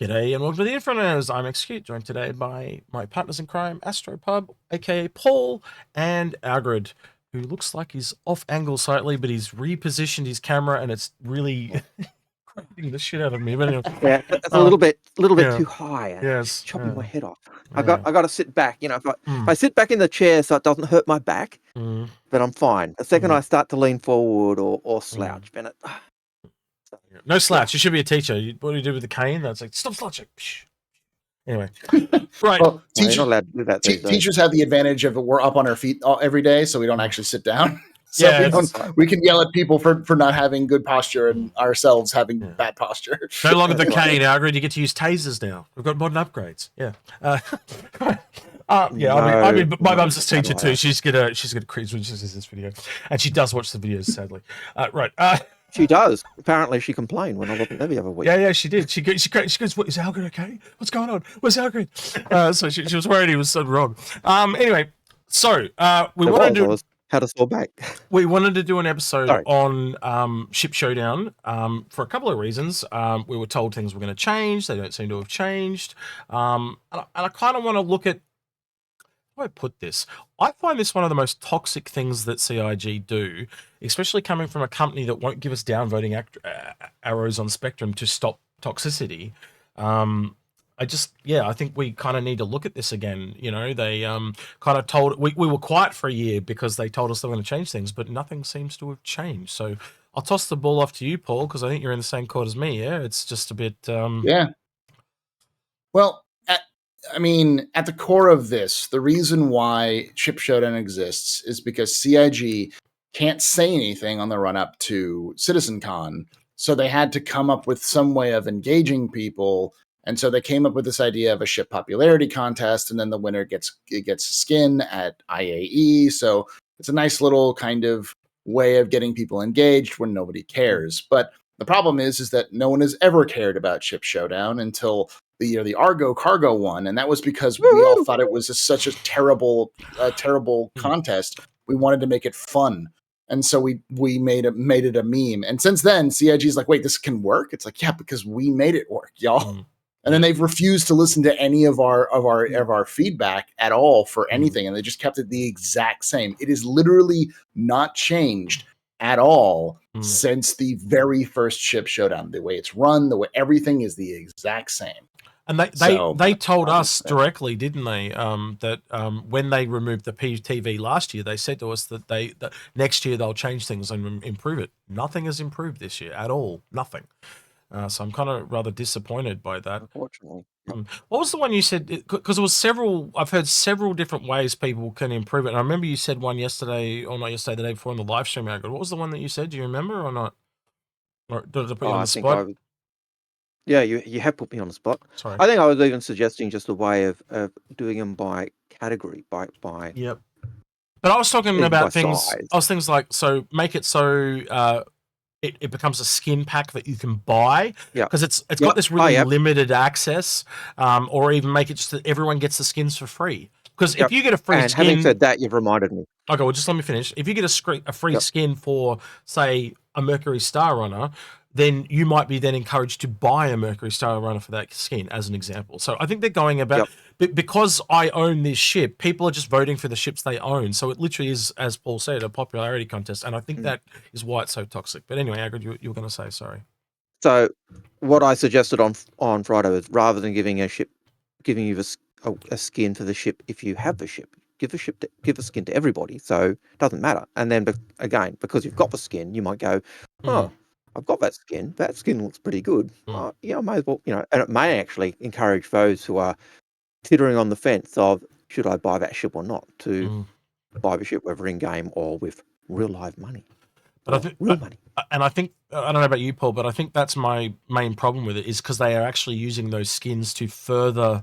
G'day and welcome to the Inforunners. I'm Execute, joined today by my partners in crime, Astropub, aka Paul, and Algared, who looks like he's off angle slightly, but he's repositioned his camera and it's really cracking the shit out of me. But anyway, yeah, it's a little bit yeah. too high. And Yes, chopping my head off. yeah. I got to sit back. You know, if I sit back in the chair so it doesn't hurt my back, but I'm fine. The second I start to lean forward or slouch, then it. No slouch. You should be a teacher. What do you do with the cane? That's like, stop slouching. Anyway, right. Well, you're not allowed to do that these days. Teachers have the advantage of we're up on our feet every day, so we don't actually sit down. So Yeah, we can yell at people for not having good posture and ourselves having bad posture. No longer the cane, Algared. You get to use tasers now. We've got modern upgrades. Yeah. I mean, my mum's a teacher too. She's gonna cringe when she sees this video, and she does watch the videos, sadly. Right. She does. Apparently, she complained when I wasn't there the other week. Yeah, she did. She goes, "What, is Algared okay? What's going on? Where's Algared?" So she was worried he was so wrong. Anyway, so we wanted to do. How to fall back. We wanted to do an episode on Ship Showdown for a couple of reasons. We were told things were going to change. They don't seem to have changed. And I kind of want to look at, how do I put this? I find this one of the most toxic things that CIG do, especially coming from a company that won't give us downvoting arrows on Spectrum to stop toxicity. I think we kind of need to look at this again. You know, they kind of told, we were quiet for a year because they told us they were going to change things, but nothing seems to have changed. So I'll toss the ball off to you, Paul, because I think you're in the same court as me. Yeah, it's just a bit. Yeah. Well, at the core of this, the reason why Ship Showdown exists is because CIG can't say anything on the run up to CitizenCon, so they had to come up with some way of engaging people. And so they came up with this idea of a ship popularity contest, and then the winner gets a skin at IAE. So it's a nice little kind of way of getting people engaged when nobody cares. But the problem is that no one has ever cared about Ship Showdown until the Argo Cargo one, and that was because we all thought it was such a terrible contest. We wanted to make it fun. And so we made it a meme. And since then, CIG's like, wait, this can work? It's like, yeah, because we made it work, y'all. And then they've refused to listen to any of our feedback at all for anything, and they just kept it the exact same. It is literally not changed at all since the very first Ship Showdown. The way it's run, the way everything is the exact same. And they told us directly, didn't they? That when they removed the PTV last year, they said to us that next year they'll change things and improve it. Nothing has improved this year at all. Nothing. So I'm kind of rather disappointed by that. Unfortunately. What was the one you said? Because there was several. I've heard several different ways people can improve it. And I remember you said one yesterday, or not yesterday, the day before in the live stream. What was the one that you said? Do you remember or not? Or did I put you on the spot? Yeah, you have put me on the spot. Sorry. I think I was even suggesting just a way of doing them by category, by. Yep. But I was talking about things. Size. I was things like, so make it so. It becomes a skin pack that you can buy, because it's got this really limited access, or even make it just that everyone gets the skins for free. Because if you get a free skin, having said that, you've reminded me. Okay, well, just let me finish. If you get a free skin for, say, a Mercury Star Runner, then you might be then encouraged to buy a Mercury Star Runner for that skin, as an example. So I think they're going about, because I own this ship, people are just voting for the ships they own. So it literally is, as Paul said, a popularity contest. And I think that is why it's so toxic. But anyway, Algared, you were going to say, sorry. So what I suggested on Friday was, rather than giving you a skin for the ship if you have the ship, give a skin to everybody. So it doesn't matter. And then again, because you've got the skin, you might go, I've got that skin. That skin looks pretty good. I may as well, and it may actually encourage those who are teetering on the fence of, should I buy that ship or not, to buy the ship, whether in game or with real live money. But I think, and I think, I don't know about you, Paul, but I think that's my main problem with it, is because they are actually using those skins to further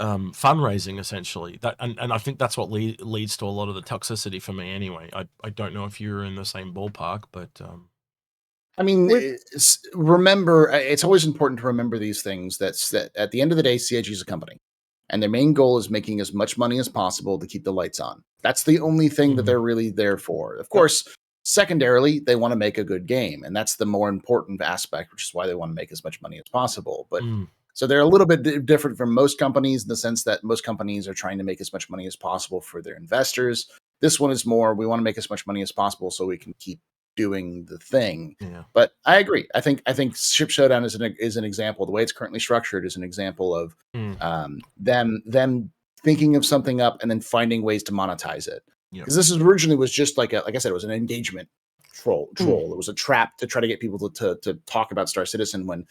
fundraising, essentially. And I think that's what leads to a lot of the toxicity for me anyway. I don't know if you're in the same ballpark, but remember, it's always important to remember these things, that at the end of the day, CIG is a company, and their main goal is making as much money as possible to keep the lights on. That's the only thing that they're really there for. Of course, secondarily, they want to make a good game, and that's the more important aspect, which is why they want to make as much money as possible. But So they're a little bit different from most companies in the sense that most companies are trying to make as much money as possible for their investors. This one is more, we want to make as much money as possible so we can keep doing the thing. Yeah. But I agree. I think Ship Showdown is an example. The way it's currently structured is an example of them thinking of something up and then finding ways to monetize it. Because this originally was just like I said, it was an engagement troll. It was a trap to try to get people to talk about Star Citizen when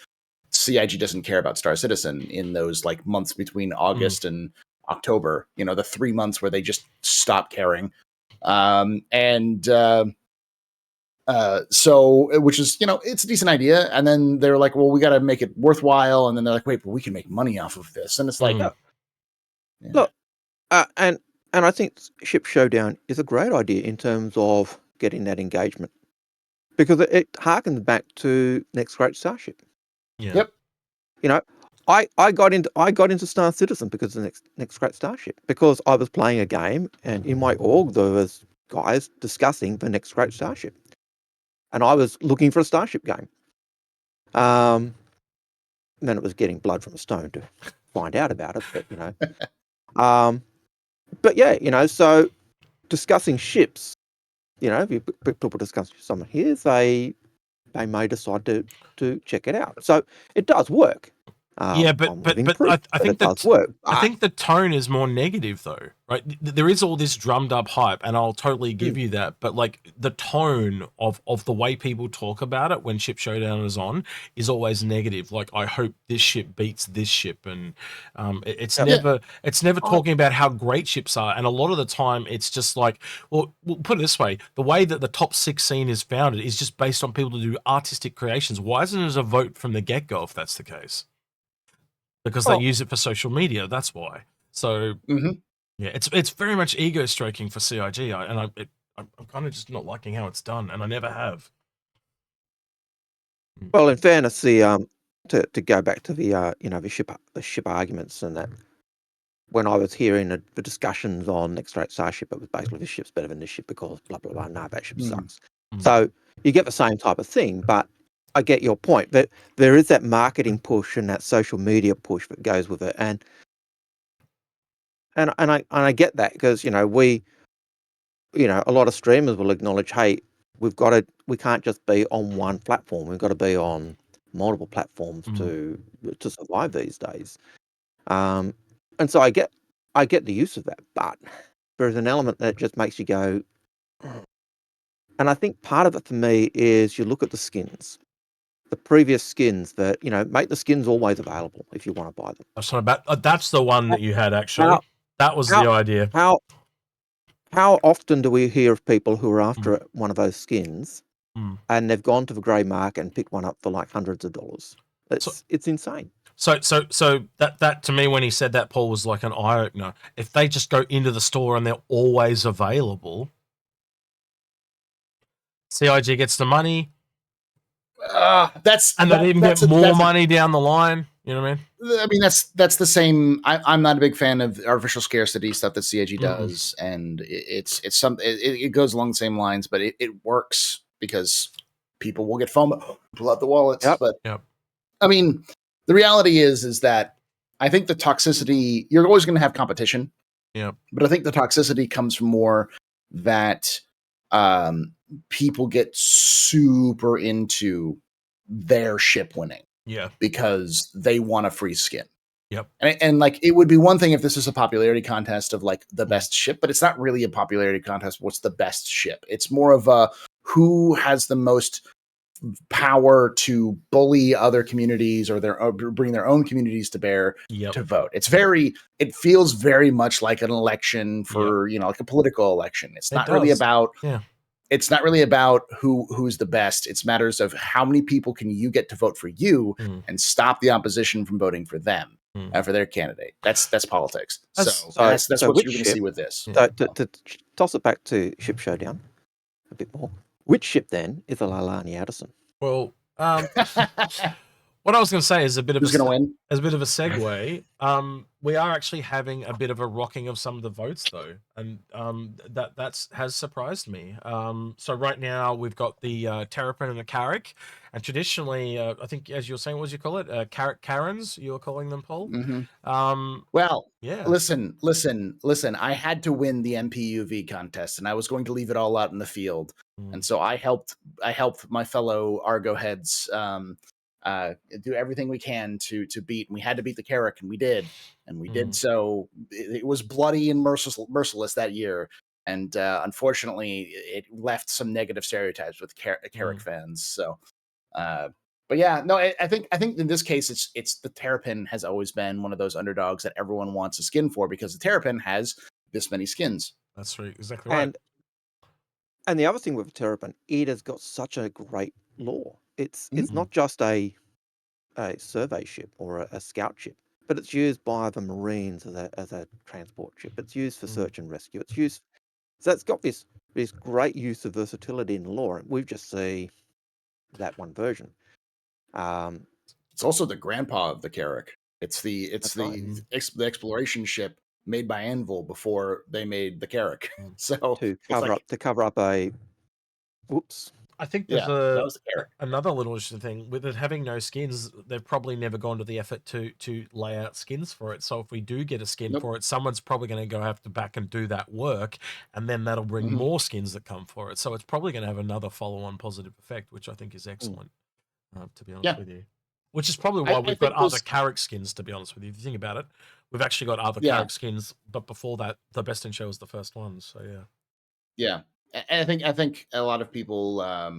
CIG doesn't care about Star Citizen in those like months between August and October, the 3 months where they just stop caring. So, which is, it's a decent idea. And then they're like, well, we got to make it worthwhile. And then they're like, wait, but we can make money off of this. And it's like, look, and I think Ship Showdown is a great idea in terms of getting that engagement, because it harkens back to Next Great Starship. Yeah. Yep. I got into Star Citizen because of Next Great Starship, because I was playing a game and in my org there was guys discussing the Next Great Starship, and I was looking for a Starship game. And then it was getting blood from a stone to find out about it, but but yeah, so discussing ships, if people discuss something here, they may decide to check it out. So it does work. But I think that does work. I think the tone is more negative though, right? There is all this drummed up hype, and I'll totally give you that. But like the tone of the way people talk about it when Ship Showdown is on is always negative. Like, I hope this ship beats this ship, and it's never talking about how great ships are. And a lot of the time, it's just like, well, we'll put it this way: the way that the top 6 scene is founded is just based on people to do artistic creations. Why isn't it a vote from the get go if that's the case? Because they use it for social media, that's why. So yeah, it's very much ego stroking for CIG, I'm kind of just not liking how it's done, and I never have. Well, in fairness, to go back to the ship arguments, and that when I was hearing the discussions on Next Great Starship, it was basically this ship's better than this ship because blah blah blah. No, that ship sucks. So you get the same type of thing, but I get your point, but there is that marketing push and that social media push that goes with it, and I get that, because a lot of streamers will acknowledge, hey, we can't just be on one platform. We've got to be on multiple platforms to survive these days. And so I get the use of that, but there's an element that just makes you go. And I think part of it for me is you look at the skins. The previous skins that, make the skins always available if you want to buy them. That's the one that you had, actually. That was the idea. How often do we hear of people who are after one of those skins and they've gone to the grey market and picked one up for like hundreds of dollars? It's insane. So that to me, when he said that, Paul, was like an eye opener. If they just go into the store and they're always available, CIG gets the money. They even get more money down the line. You know what I mean? That's the same. I'm not a big fan of artificial scarcity stuff that CIG does, and it goes along the same lines, but it works because people will get FOMO, pull out the wallets. But I mean, the reality is that I think the toxicity, you're always going to have competition. Yeah, but I think the toxicity comes from more that people get super into their ship winning. Yeah. Because they want a free skin. Yep. And like, it would be one thing if this is a popularity contest of like the best ship, but it's not really a popularity contest. What's the best ship? It's more of a who has the most power to bully other communities or bring their own communities to bear to vote. It feels very much like an election for, like a political election. It's not really about, it's not really about who's the best. It's matters of how many people can you get to vote for you and stop the opposition from voting for them for their candidate. That's politics. That's what you're going to see with this. To toss it back to Ship Showdown a bit more. Which ship then is a Lalani Addison? Well, What I was going to say is a bit of Who's going to win? as a bit of a segue. We are actually having a bit of a rocking of some of the votes, though, and that has surprised me. So right now we've got the Terrapin and the Carrack, and traditionally, I think as you were saying, what did you call it? Carrack Karens, you were calling them, Paul. Well, yeah. Listen. I had to win the MPUV contest, and I was going to leave it all out in the field, and so I helped my fellow Argo heads do everything we can to beat. And we had to beat the Carrack, and we did, so it was bloody and merciless that year. And unfortunately, it left some negative stereotypes with Carrack fans. So, but yeah, no, I think in this case, it's the Terrapin has always been one of those underdogs that everyone wants a skin for because the Terrapin has this many skins. That's right, exactly right. And the other thing with the Terrapin, it has got such a great lore. It's not just a survey ship or a scout ship, but it's used by the Marines as a transport ship. It's used for search and rescue. So it's got this great use of versatility in the lore. And we just see that one version. It's also the grandpa of the Carrack. It's the exploration ship made by Anvil before they made the Carrack. So to cover up a whoops. I think there's another little interesting thing with it having no skins. They've probably never gone to the effort to lay out skins for it. So if we do get a skin for it, someone's probably going to have to back and do that work, and then that'll bring more skins that come for it. So it's probably going to have another follow-on positive effect, which I think is excellent. To be honest with you, which is probly why we've got other Carrack skins. To be honest with you, if you think about it, we've actually got other Carrack skins, but before that, the Best in Show was the first one. So yeah. And I think a lot of people are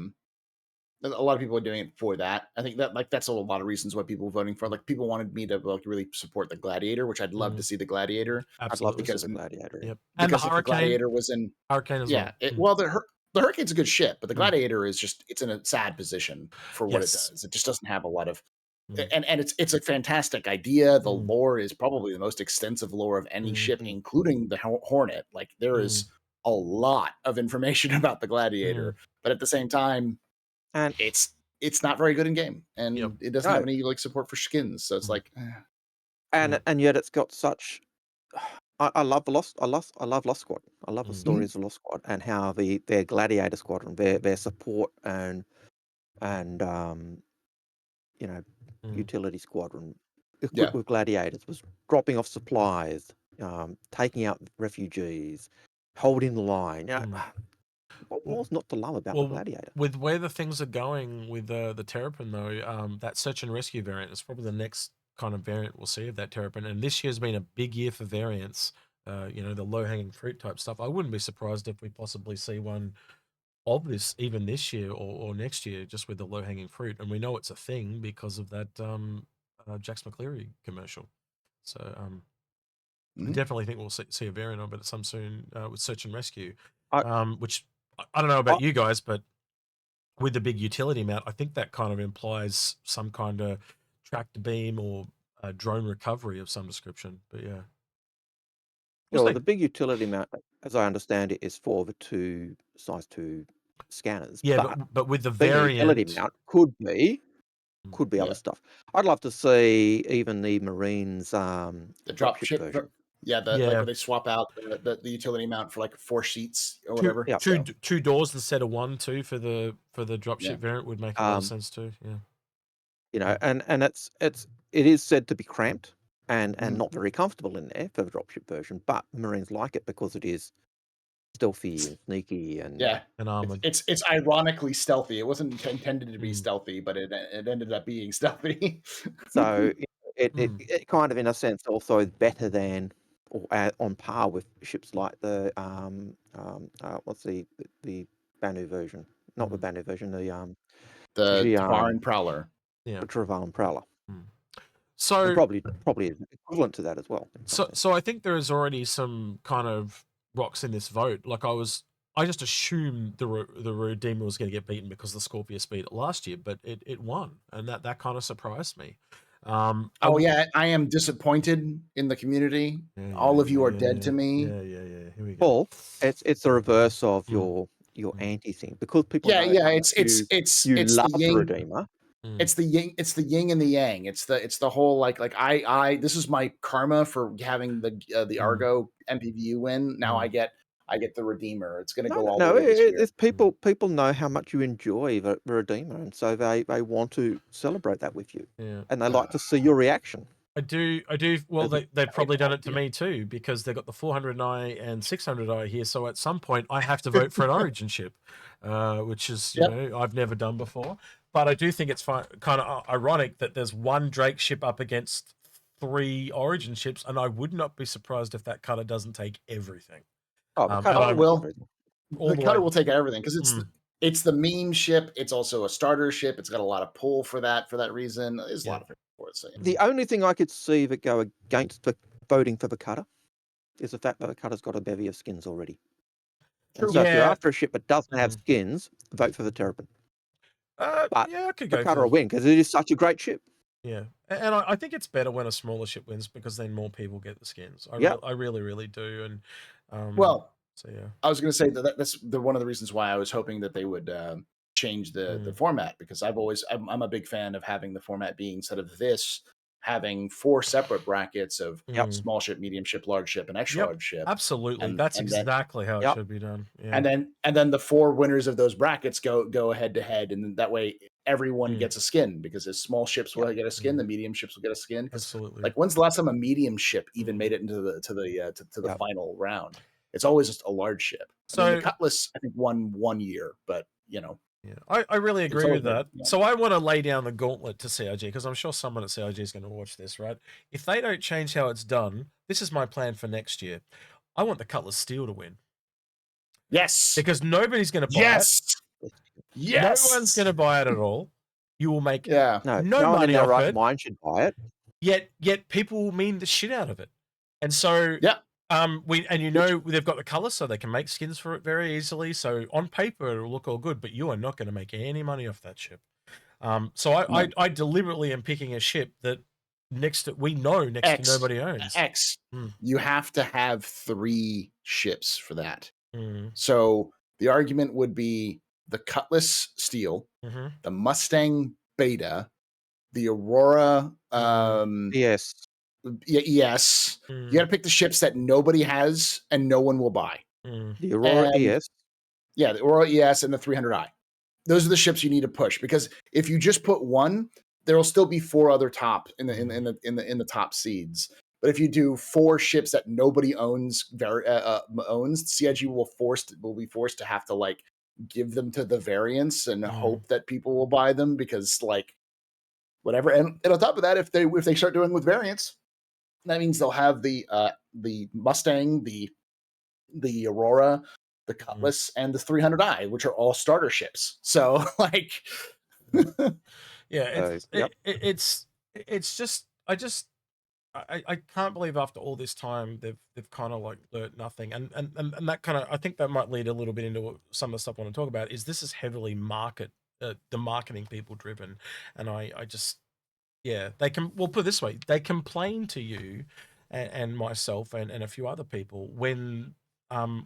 doing it for that. I think that that's a lot of reasons why people are voting for. Like people wanted me to really support the Gladiator, which I'd love to see the Gladiator. Absolutely, I'd love to see the Gladiator. Yep, and the Hurricane, Gladiator was in Hurricane as well. Well, the Hurricane's a good ship, but the Gladiator is it's in a sad position for what it does. It just doesn't have a lot of. And it's a fantastic idea. The lore is probably the most extensive lore of any ship, including the Hornet. Like there is a lot of information about the Gladiator, but at the same time, and it's not very good in game, and it doesn't have any support for skins. So it's and yet it's got such. I love Lost Squadron. I love the stories of Lost Squad and how their Gladiator Squadron, their support and utility squadron equipped with Gladiators was dropping off supplies, taking out refugees, holding the line. What was not to love about the Gladiator? With where the things are going with the Terrapin, though, that search and rescue variant is probably the next kind of variant we'll see of that Terrapin. And this year's been a big year for variants. The low-hanging fruit type stuff. I wouldn't be surprised if we possibly see one of this even this year or next year, just with the low-hanging fruit. And we know it's a thing because of that Jax McCleary commercial. So I definitely think we'll see a variant of it some soon with search and rescue, which I don't know about you guys, but with the big utility mount, I think that kind of implies some kind of tracked beam or drone recovery of some description. But the big utility mount, as I understand it, is for the size 2 scanners. Yeah, but with the variant, utility mount could be other stuff. I'd love to see even the Marines the dropship version. Like they swap out the utility mount for 4 sheets or whatever. Two doors instead of 1, too, for the dropship variant would make a lot of sense too. And it is said to be cramped and not very comfortable in there for the dropship version, but Marines like it because it is stealthy and sneaky and armored. It's ironically stealthy. It wasn't intended to be stealthy, but it ended up being stealthy. So it kind of, in a sense, also is better than or on par with ships like the what's the Banu version? Not the Banu version. The Tavaran Prowler. The Tavaran Prowler. So and probably is equivalent to that as well. So I think there is already some kind of rocks in this vote. Like I just assumed the Redeemer was going to get beaten because the Scorpius beat it last year, but it won, and that kind of surprised me. I am disappointed in the community. All of you are dead to me. Yeah. Here we go. Paul, it's the reverse of your anti thing because people. It's love the Redeemer. It's the yin and the yang. It's the whole like I this is my karma for having the Argo MPVU win. Now I get the Redeemer. It's going to go all the way this year. It's people know how much you enjoy the Redeemer, and so they want to celebrate that with you, and they like to see your reaction. I do. Well, they've probably done it to me too, because they've got the 400i and 600i here. So at some point, I have to vote for an Origin ship, which is, you know, I've never done before. But I do think it's kind of ironic that there's one Drake ship up against 3 Origin ships, and I would not be surprised if that cutter doesn't take everything. Oh, the cutter will. The cutter will take everything because it's the meme ship. It's also a starter ship. It's got a lot of pull for that reason. There's a lot of things for it. So, the only thing I could see that go against the voting for the cutter is the fact that the cutter's got a bevy of skins already. And so if you're after a ship that doesn't have skins, vote for the Terrapin. But I could go the cutter will win because it is such a great ship. Yeah, and I think it's better when a smaller ship wins, because then more people get the skins. I really, really do. And so yeah, I was going to say that's one of the reasons why I was hoping that they would change the format, because I'm a big fan of having the format being, instead of this, having 4 separate brackets of small ship, medium ship, large ship, and extra large ship. Absolutely, that's exactly how it should be done. Yeah. And then the 4 winners of those brackets go head to head, and that way everyone gets a skin, because the small ships will get a skin, the medium ships will get a skin. Absolutely. Like, when's the last time a medium ship even made it into the final round? It's always just a large ship. So I mean, the Cutlass, I think, won 1 year, but you know. Yeah, I really agree with that. Yeah. So I want to lay down the gauntlet to CIG, because I'm sure someone at CIG is going to watch this, right? If they don't change how it's done, this is my plan for next year. I want the Cutlass Steel to win. Yes. Because nobody's going to buy it. Yes. No one's going to buy it at all. You will make no money off it. Mine should buy it. Yet people will mean the shit out of it. And so they've got the color, so they can make skins for it very easily. So on paper it'll look all good, but you are not going to make any money off that ship. So I deliberately am picking a ship that next to nobody owns. You have to have 3 ships for that. So the argument would be the Cutlass Steel, the Mustang Beta, the Aurora Yes. ES. You got to pick the ships that nobody has and no one will buy. The Aurora ES. Yeah, the Aurora ES and the 300i. Those are the ships you need to push, because if you just put one, there will still be 4 other top in the top seeds. But if you do 4 ships that nobody owns, CIG will be forced to have to like give them to the variants and hope that people will buy them, because like whatever. And on top of that, if they start doing with variants, that means they'll have the Mustang, the Aurora, the Cutlass, and the 300i, which are all starter ships. So like, it's just I can't believe after all this time they've kind of like learnt nothing, and that kind of, I think that might lead a little bit into some of the stuff I want to talk about. Is this is heavily the marketing people driven, and I just we'll put it this way, they complain to you and myself and a few other people when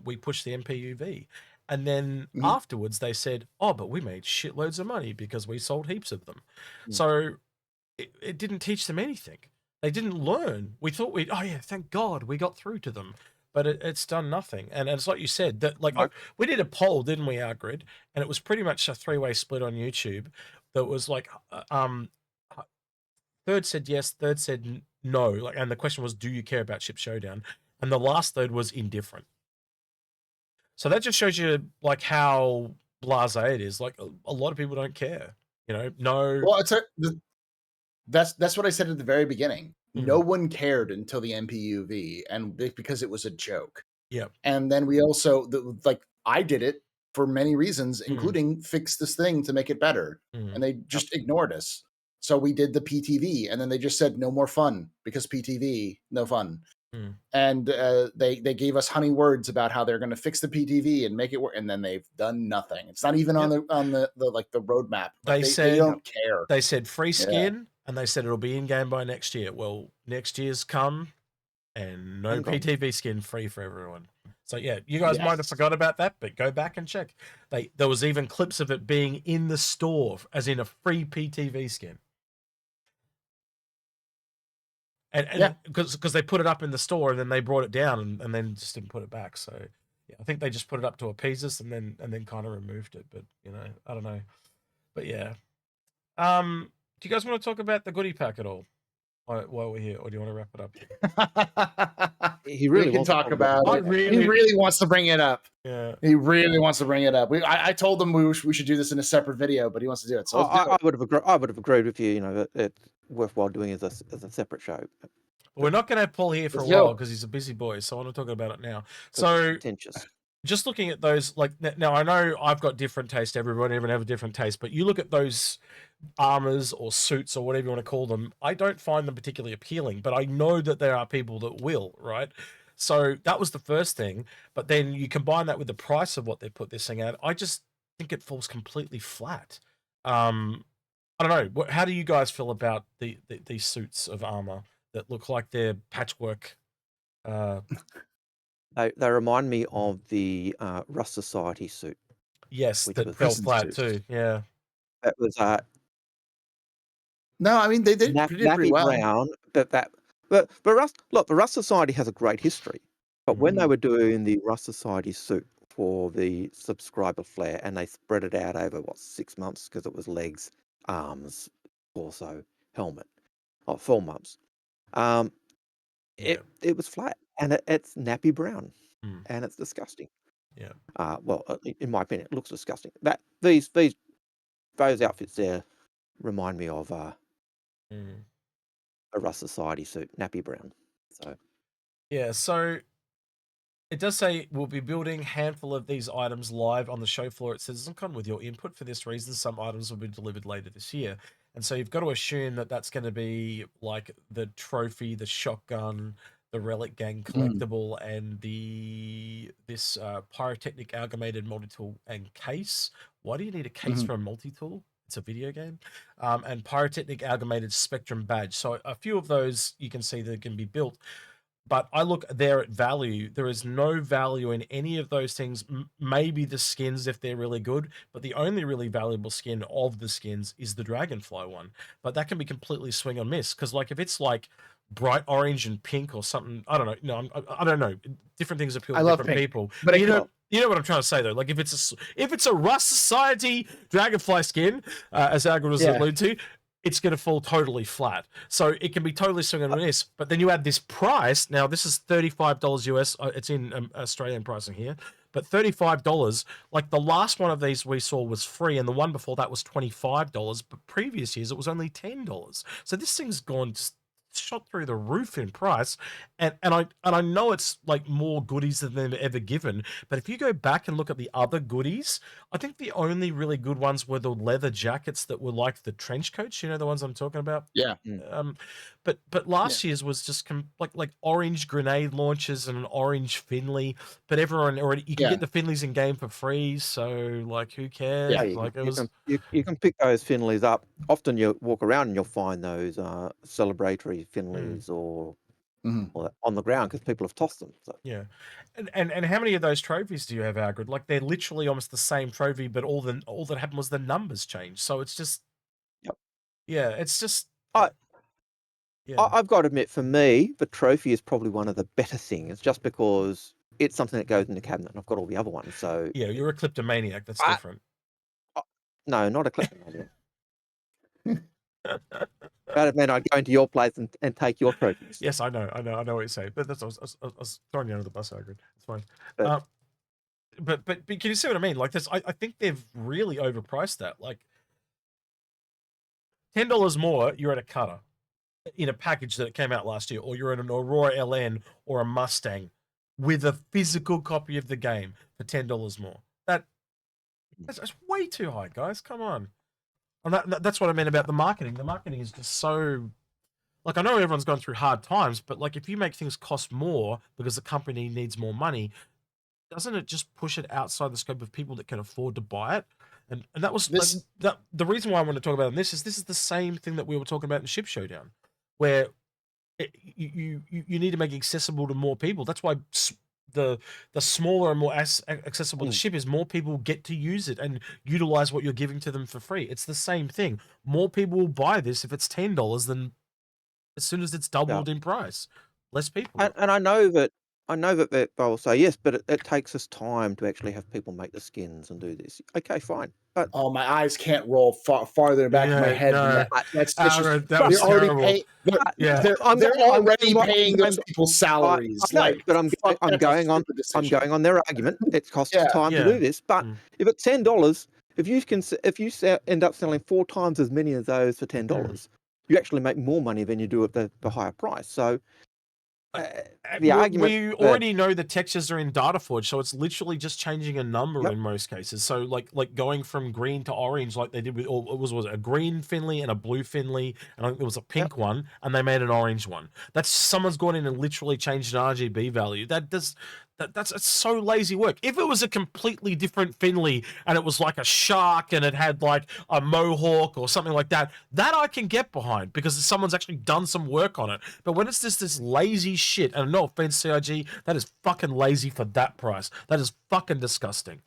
we pushed the MPUV, and then afterwards they said, oh, but we made shitloads of money because we sold heaps of them. So it didn't teach them anything. They didn't learn. We thought thank God we got through to them, but it's done nothing. And it's like you said, that like we did a poll, didn't we, Algared? And it was pretty much a 3-way split on YouTube. That was like third said yes, third said no. Like, and the question was, do you care about Ship Showdown? And the last third was indifferent. So that just shows you like how blasé it is. Like a lot of people don't care. You know, no. Well, that's what I said at the very beginning. No one cared until the MPUV, and because it was a joke. Yeah. And then we also I did it for many reasons, including fix this thing to make it better, and they just ignored us. So we did the PTV, and then they just said no more fun, because PTV, no fun. And they gave us honey words about how they're going to fix the PTV and make it work, and then they've done nothing. It's not even on the roadmap. Like, they don't care. They said free skin, and they said it'll be in game by next year. Well, next year's come, and no PTV skin free for everyone. So yeah, you guys might have Yes. forgot about that, but go back and check. There was even clips of it being in the store, as in a free PTV skin. And because they put it up in the store and then they brought it down and then just didn't put it back. So yeah, I think they just put it up to appease us and then kind of removed it. But you know, I don't know. But yeah, do you guys want to talk about the goodie pack at all while we're here, or do you want to wrap it up? He really we can wants to talk about it. Really, he really wants to bring it up. Yeah, he really wants to bring it up. I told him we should do this in a separate video, but he wants to do it. So I would have agreed with you. You know, that it's worthwhile doing as a separate show. We're not going to have Paul here for a while because he's a busy boy, so I want to talk about it now. So just looking at those, like now, I know I've got different taste. Everyone have a different taste, but you look at those armors or suits or whatever you want to call them. I don't find them particularly appealing, but I know that there are people that will, right? So that was the first thing. But then you combine that with the price of what they put this thing at. I just think it falls completely flat. I don't know. How do you guys feel about these suits of armor that look like they're patchwork? They remind me of the Rust Society suit. Yes, that fell flat too. Yeah, that was no, I mean they did pretty well. Brown, but Rust. Look, the Rust Society has a great history. But when they were doing the Rust Society suit for the subscriber flare, and they spread it out over 6 months because it was legs, arms, torso, helmet, 4 months. It was flat, and it's nappy brown, and it's disgusting. Yeah. Well, in my opinion, it looks disgusting. Those outfits there remind me of a Rust Society suit, nappy brown. So yeah, so it does say we'll be building a handful of these items live on the show floor. It says, "Come with your input. For this reason, some items will be delivered later this year." And so you've got to assume that that's going to be like the trophy, the shotgun, the Relic Gang collectible, and this pyrotechnic amalgamated multi-tool and case. Why do you need a case for a multi-tool? It's a video game. And pyrotechnic amalgamated spectrum badge. So a few of those you can see that can be built. But I look there at value. There is no value in any of those things. Maybe the skins if they're really good, but the only really valuable skin of the skins is the Dragonfly one. But that can be completely swing or miss because, like, if it's like bright orange and pink or something, I don't know. No, I don't know. Different things appeal to different people. But you know what I'm trying to say though. Like if it's a Rust Society Dragonfly skin, as Algared was alluded to, it's going to fall totally flat. So it can be totally swing and miss. But then you add this price. Now this is $35 US. It's in Australian pricing here, but $35. Like the last one of these we saw was free, and the one before that was $25. But previous years it was only $10. So this thing's gone shot through the roof in price, and I know it's like more goodies than they've ever given, but if you go back and look at the other goodies, I think the only really good ones were the leather jackets that were like the trench coats, you know, the ones I'm talking about. But last year's was just like orange grenade launchers and an orange Finley, but everyone already you can get the Finleys in game for free, so like who cares? You can pick those Finleys up. Often you walk around and you'll find those celebratory Finleys or on the ground because people have tossed them. So. Yeah, and how many of those trophies do you have, Algared? Like they're literally almost the same trophy, but all that happened was the numbers changed. So it's just, it's just. I've got to admit, for me, the trophy is probably one of the better things, just because it's something that goes in the cabinet, and I've got all the other ones. So yeah, you're a kleptomaniac. That's different. No, not a kleptomaniac. That meant I'd go into your place and take your trophies. Yes, I know what you're saying, but that's I was throwing you under the bus, Algared. It's fine. But can you see what I mean? Like this, I think they've really overpriced that. Like $10 more, you're at a cutter in a package that came out last year, or you're in an Aurora LN or a Mustang with a physical copy of the game for $10 more. That's way too high, guys. Come on. And that's what I meant about the marketing. The marketing is just so, like, I know everyone's going through hard times, but like if you make things cost more because the company needs more money, doesn't it just push it outside the scope of people that can afford to buy it? And that was the reason why I want to talk about this is the same thing that we were talking about in Ship Showdown, where you need to make it accessible to more people. That's why the smaller and more accessible the ship is, more people get to use it and utilize what you're giving to them for free. It's the same thing. More people will buy this if it's $10 than as soon as it's doubled in price. Less people. And I know that they'll say yes, but it takes us time to actually have people make the skins and do this. Okay, fine, but oh, my eyes can't roll farther back in my head. No. Than that. That's that they're was already terrible. paying. Yeah. They're already paying those people's salaries. Like, but I'm going on their argument. It costs time to do this, but if it's $10, if you end up selling 4 times as many of those for $10, you actually make more money than you do at the higher price. So the argument we already know the textures are in DataForge, so it's literally just changing a number in most cases. So like going from green to orange, like they did with, or it was a green Finley and a blue Finley, and I think there was a pink one, and they made an orange one. That's someone's gone in and literally changed an RGB value. That's so lazy work. If it was a completely different Finley and it was like a shark and it had like a mohawk or something like that, that I can get behind because someone's actually done some work on it. But when it's just this lazy shit, and no offense, CIG, that is fucking lazy for that price. That is fucking disgusting.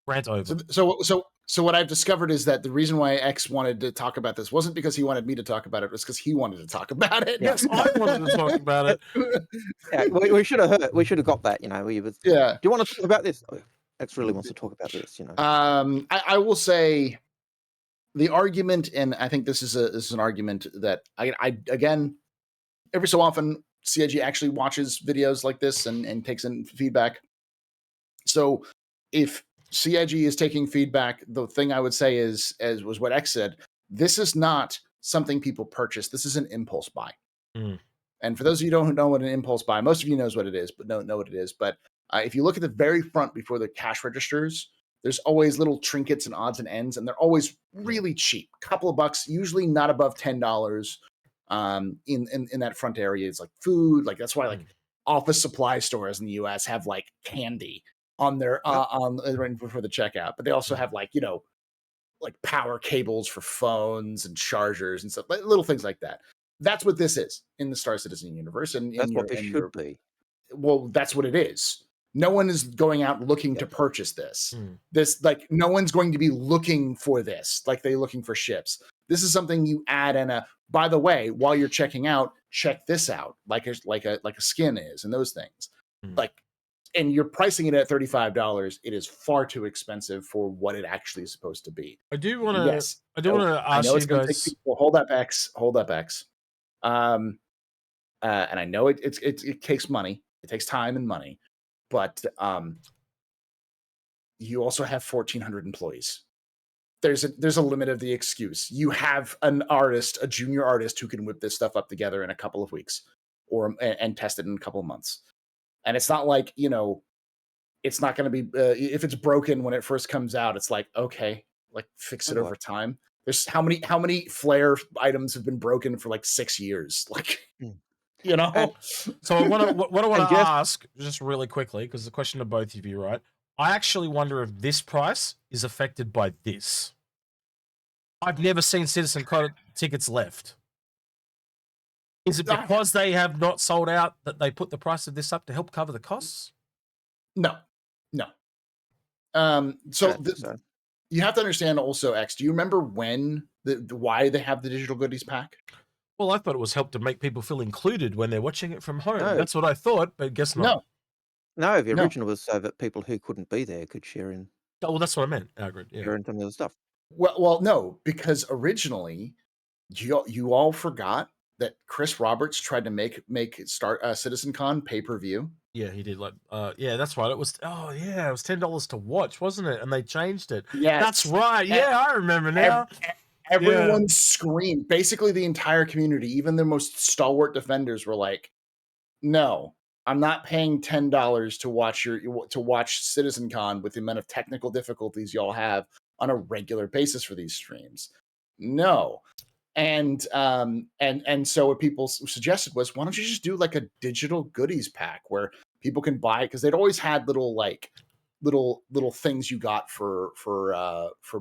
Rant over. So what I've discovered is that the reason why X wanted to talk about this wasn't because he wanted me to talk about it, it was because he wanted to talk about it. Yes, I wanted to talk about it. Yeah, we should have got that, you know. Do you want to talk about this? X really wants to talk about this, you know. I will say the argument, and I think this is an argument that I again, every so often CIG actually watches videos like this and takes in feedback. So if CIG is taking feedback, the thing I would say is, as was what X said, this is not something people purchase. This is an impulse buy. And for those of you who don't know what an impulse buy, most of you knows what it is, but don't know what it is. But if you look at the very front before the cash registers, there's always little trinkets and odds and ends, and they're always really cheap. Couple of bucks, usually not above $10. In that front area, it's like food. Like that's why like office supply stores in the US have like candy on their right before the checkout, but they also have like, you know, like power cables for phones and chargers and stuff, like little things like that. That's what this is in the Star Citizen universe, and that's what this should be. Well, that's what it is. No one is going out looking to purchase this. This, like, no one's going to be looking for this like they're looking for ships. This is something you add in a. By the way, while you're checking out, check this out, like a skin is, and those things. Like, and you're pricing it at $35. It is far too expensive for what it actually is supposed to be. I do want to. Yes, I do want to ask you guys. Hold up, X. And I know it takes money. It takes time and money, but you also have 1,400 employees. There's a limit of the excuse. You have an artist, a junior artist, who can whip this stuff up together in a couple of weeks, and test it in a couple of months. And it's not like, you know, it's not going to be if it's broken when it first comes out. It's like, okay, like fix it over time. There's how many flare items have been broken for like 6 years, like. You know, so I want to ask just really quickly, because the question to both of you, right? I actually wonder if this price is affected by this. I've never seen Citizen Con tickets left. Is it because they have not sold out that they put the price of this up to help cover the costs? No. You have to understand also, X. Do you remember when why they have the digital goodies pack? Well, I thought it was helped to make people feel included when they're watching it from home. No. That's what I thought, but guess not. No, the original was so that people who couldn't be there could share in. Oh, well, that's what I meant, Algared. Yeah. Share in some of the stuff. Well, no, because originally you all forgot that Chris Roberts tried to make CitizenCon pay-per-view. Yeah, he did. Like, yeah, that's right. It was it was $10 to watch, wasn't it? And they changed it. Yeah, that's right. Yeah, I remember now. Everyone screamed. Basically, the entire community, even the most stalwart defenders, were like, "No, I'm not paying $10 to watch CitizenCon with the amount of technical difficulties y'all have on a regular basis for these streams. No." And so what people suggested was, why don't you just do like a digital goodies pack where people can buy it, because they'd always had little things you got for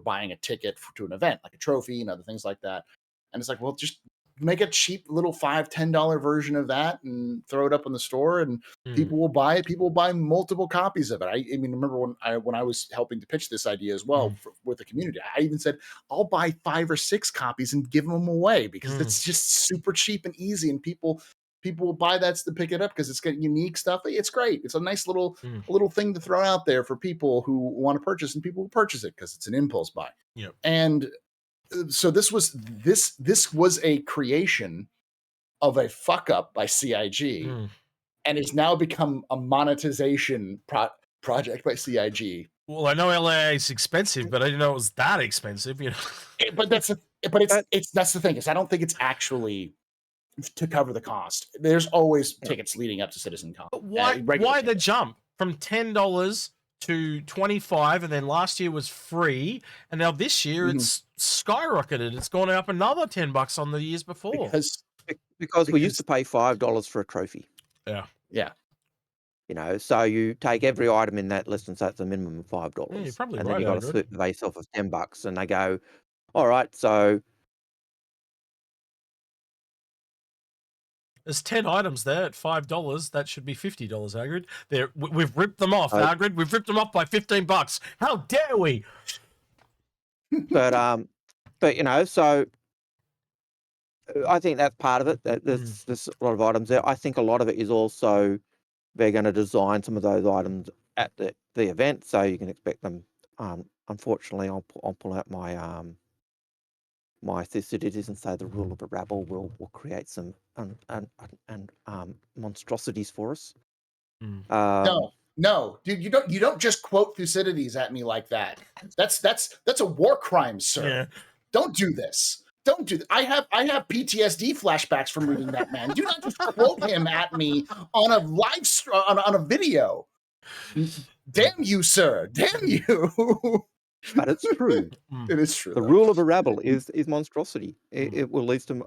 buying a ticket to an event, like a trophy and other things like that. And it's like, well, just make a cheap little $5-10 version of that and throw it up in the store, and people will buy it. People will buy multiple copies of it. I mean, remember when I was helping to pitch this idea as well with the community, I even said, I'll buy 5 or 6 copies and give them away because it's just super cheap and easy, and people will buy that to pick it up because it's got unique stuff. It's great. It's a nice little thing to throw out there for people who want to purchase, and people will purchase it because it's an impulse buy. Yep. And so this was a creation of a fuck up by CIG, and it's now become a monetization project by CIG. Well, I know LA is expensive, but I didn't know it was that expensive. You know, but that's the thing, is I don't think it's actually to cover the cost. There's always tickets leading up to CitizenCon. But why the jump from $10 to $25, and then last year was free, and now this year it's skyrocketed. It's gone up another $10 on the years before. Because we used to pay $5 for a trophy. Yeah. You know, so you take every item in that list and say it's a minimum of $5. Yeah, you're probably and right, then you got to split the base off of $10, and they go, all right, so there's 10 items there at $5. That should be $50, Algared. We've ripped them off, Algared. We've ripped them off by $15. How dare we? but you know, so I think that's part of it. There's a lot of items there. I think a lot of it is also they're going to design some of those items at the event, so you can expect them. Unfortunately, I'll pull out my my Thucydides and say the rule of the rabble will create some monstrosities for us. No, dude, you don't just quote Thucydides at me like that. That's a war crime, sir. Yeah. Don't do this. Don't do that. I have PTSD flashbacks from reading that man. Do not just quote him at me on a live on a video. Damn you, sir. Damn you. But it's true. It is true. The rule of a rabble is monstrosity. It will lead to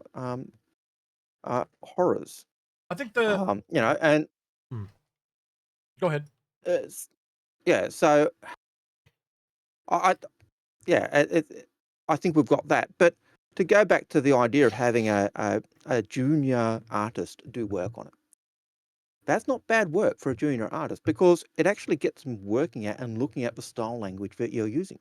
horrors. I think the you know, and go ahead. Yeah. So I think we've got that. But to go back to the idea of having a junior artist do work on it, that's not bad work for a junior artist, because it actually gets them working at and looking at the style language that you're using.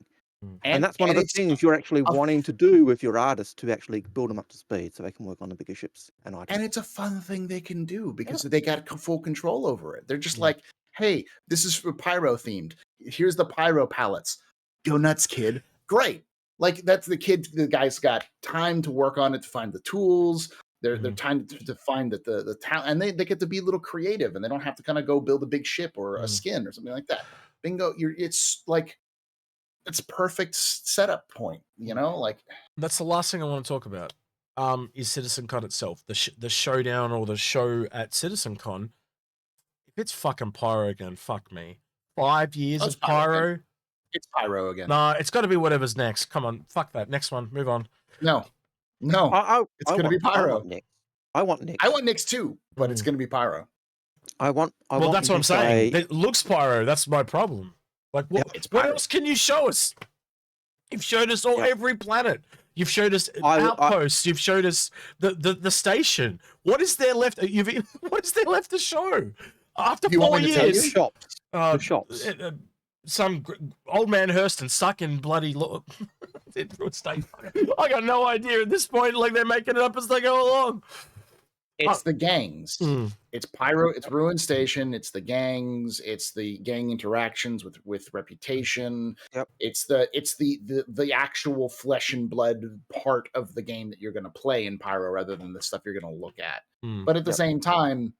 And that's one of the things you're actually wanting to do with your artists, to actually build them up to speed so they can work on the bigger ships and items. And it's a fun thing they can do because they got full control over it. They're just like, hey, this is pyro themed. Here's the pyro palettes. Go nuts, kid. Great. Like, that's the guy's got time to work on it, to find the tools. They're trying to find the talent, and they get to be a little creative, and they don't have to kind of go build a big ship or a skin or something like that. Bingo! It's perfect setup point, you know. Like, that's the last thing I want to talk about. Is CitizenCon itself, the showdown or the show at CitizenCon? If it's fucking pyro again, fuck me. 5 years of pyro. It's pyro again. Nah, it's got to be whatever's next. Come on, fuck that. Next one, move on. No, it's going to be pyro. I want Nyx. I want Nyx too, but it's going to be pyro. Well, that's what I'm saying. It looks pyro. That's my problem. Like, what else can you show us? You've showed us every planet. You've showed us outposts. You've showed us the station. What is there left? What is there left to show after 4 years? Shops. The shops. Some old man Hurston stuck in bloody I got no idea at this point. Like, they're making it up as they go along. It's the gangs. It's pyro. It's Ruin Station. It's the gangs. It's the gang interactions with reputation. Yep. It's the actual flesh and blood part of the game that you're going to play in pyro, rather than the stuff you're going to look at. But at the same time,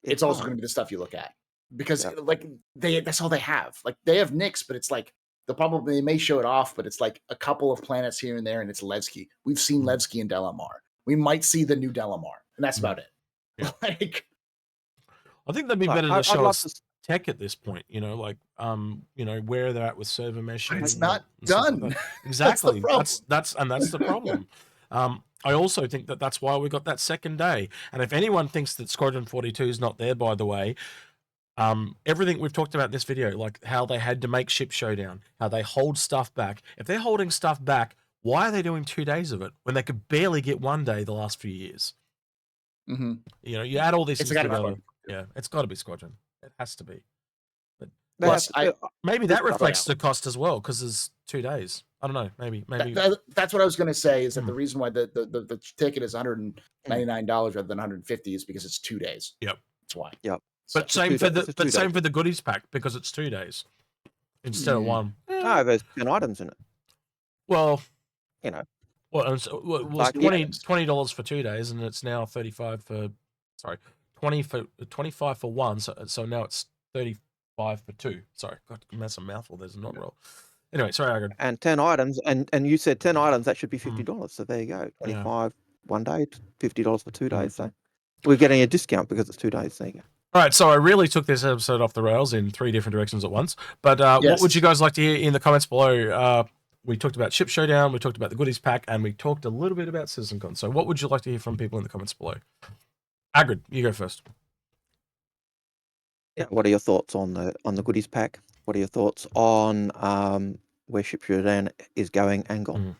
it's also going to be the stuff you look at, because like that's all they have. Like, they have Nyx, but it's like they may show it off, but it's like a couple of planets here and there, and it's Levski. We've seen Levski and Delamar. We might see the new Delamar, and that's about it. Yeah. Like, I think that'd be better to show us tech at this point. You know, like where they're at with server meshing. It's not done. Like exactly. That's the problem. I also think that's why we got that second day. And if anyone thinks that Squadron 42 is not there, by the way, everything we've talked about in this video, like how they had to make Ship Showdown, how they hold stuff back. If they're holding stuff back, Why are they doing 2 days of it when they could barely get 1 day the last few years? Mm-hmm. You know, you add all these It's things gotta be together. Squadron. Yeah, it's got to be Squadron. It has to be. But They Plus, have to- maybe that reflects Yeah. the cost as well because there's 2 days. I don't know. Maybe. That's what I was going to say. Is that the reason why the ticket is $199 rather than $150 is because it's 2 days. Yep. That's why. Yep. But same for the goodies pack because it's 2 days instead of 1. No, there's 10 items in it. Well, you know. Well, it was Like, $20 for 2 days, and it's now 35 for. Sorry, 25 for 1. So now it's 35 for 2. Sorry, God, that's a mouthful. There's a not roll. Anyway, sorry, Algared. And 10 items, and you said 10 items. That should be $50. So there you go. 25 1 day, $50 for 2 days. So we're getting a discount because it's 2 days. There you go. All right, so I really took this episode off the rails in 3 different directions at once. But what would you guys like to hear in the comments below? We talked about Ship Showdown, we talked about the goodies pack, and we talked a little bit about CitizenCon. So what would you like to hear from people in the comments below? Algared, you go first. Yeah. What are your thoughts on the goodies pack? What are your thoughts on where Ship Showdown is going and gone?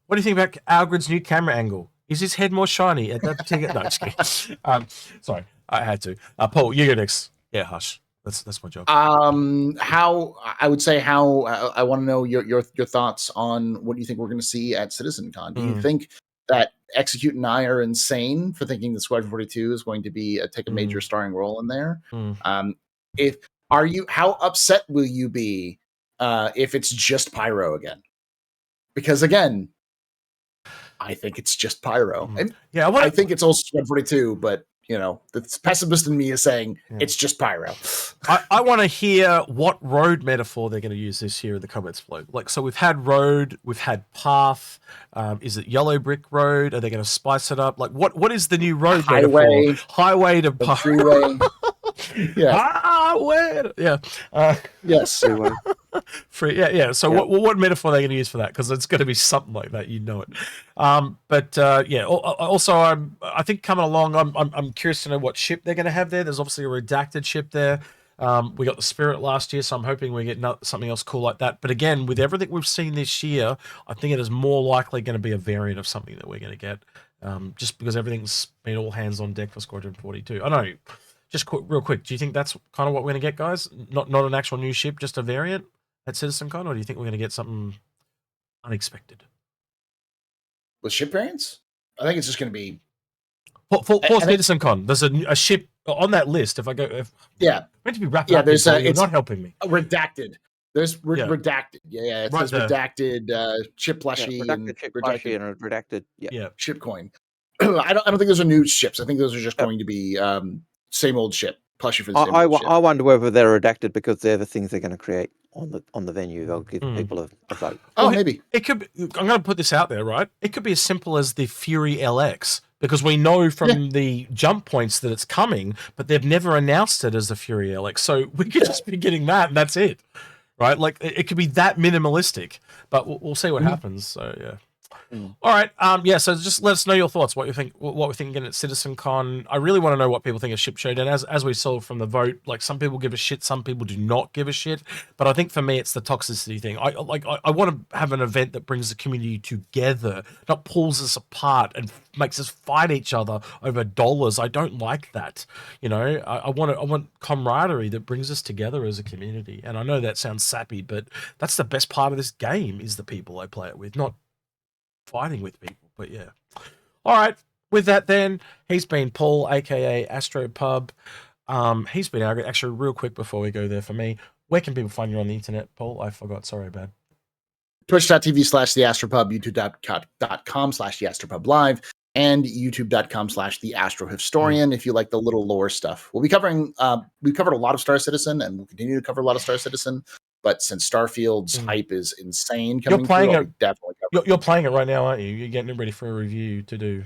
What do you think about Algared's new camera angle? Is his head more shiny at that particular? No, just kidding. Sorry, I had to. Paul, you go next. Yeah, hush. That's my job. How I would say how I want to know your thoughts on what you think we're going to see at CitizenCon. Do you think that Execute and I are insane for thinking that Squadron 42 is going to be take a major starring role in there? How upset will you be if it's just Pyro again? Because again, I think it's just Pyro, and I think it's also Squadron 42, but. You know, the pessimist in me is saying it's just Pyro. I want to hear what road metaphor they're going to use this year in the comments below. Like, so we've had road, we've had path. Is it yellow brick road? Are they going to spice it up? Like, what is the new road metaphor? Highway to freeway. Yes. Free. Yeah. So what metaphor are they going to use for that? Because it's going to be something like that. You know it. Also, I think coming along, I'm curious to know what ship they're going to have there. There's obviously a redacted ship there. We got the Spirit last year, so I'm hoping we get something else cool like that. But again, with everything we've seen this year, I think it is more likely going to be a variant of something that we're going to get, just because everything's been all hands on deck for Squadron 42. I don't know. Just real quick, do you think that's kind of what we're going to get, guys? Not an actual new ship, just a variant at CitizenCon, or do you think we're going to get something unexpected? With ship variants? I think it's just going to be... For CitizenCon, there's a ship on that list. If I go... meant to be wrapped up. There's it's not helping me. Redacted. There's redacted. Yeah. It says redacted ship plushie and redacted ship coin. I don't think those are new ships. I think those are just going to be same old ship plushie for the same old ship. I wonder whether they're redacted because they're the things they're going to create on the venue. They'll give people a vote. Oh, maybe it could be, I'm going to put this out there, right? It could be as simple as the Fury LX, because we know from the jump points that it's coming, but they've never announced it as the Fury LX. So we could just be getting that, and that's it, right? Like it could be that minimalistic, but we'll see what happens. So yeah. All right. So just let us know your thoughts, what you think, what we're thinking at CitizenCon. I really want to know what people think of Ship Showdown. As we saw from the vote, like some people give a shit, some people do not give a shit. But I think for me, it's the toxicity thing. I want to have an event that brings the community together, not pulls us apart and makes us fight each other over dollars. I don't like that. You know, I want camaraderie that brings us together as a community. And I know that sounds sappy, but that's the best part of this game is the people I play it with, not fighting with people. But yeah, all right, with that then, he's been Paul, aka Astropub. He's been Algared. Actually, real quick before we go there, for me, where can people find you on the internet, Paul? I forgot, sorry, bad. Twitch.tv/theastropub, youtube.com/theastropub live, and youtube.com/theastrohistorian if you like the little lore stuff. We'll be covering we've covered a lot of Star Citizen, and we'll continue to cover a lot of Star Citizen. But since Starfield's hype is insane coming through, I'll definitely cover it. You're playing it right now, aren't you? You're getting it ready for a review to do.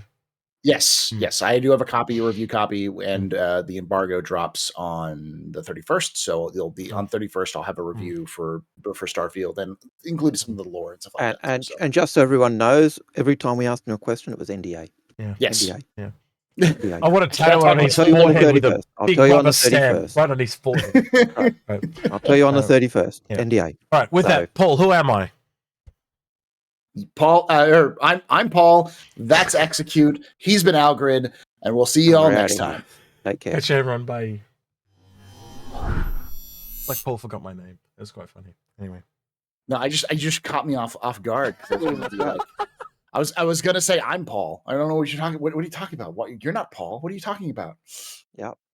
Yes, I do have a review copy, and the embargo drops on the 31st. So it'll be on 31st. I'll have a review for Starfield and include some of the lore and stuff like that. And just so everyone knows, every time we asked him a question, it was NDA. Yeah. Yes. NDA. Yeah. I want to tattoo on his forehead with a big rubber stamp right on his forehead. I'll tell you on the 31st. Yeah. NDA. All right, with that, Paul, who am I? Paul, or I'm Paul. That's Execute. He's been Algared, and we'll see you all next time. Take care. Catch you, everyone. Bye. It's like Paul forgot my name. That's quite funny. Anyway. No, I just caught me off guard. I was gonna say I'm Paul. I don't know what you're talking. What are you talking about? What, you're not Paul. What are you talking about? Yep.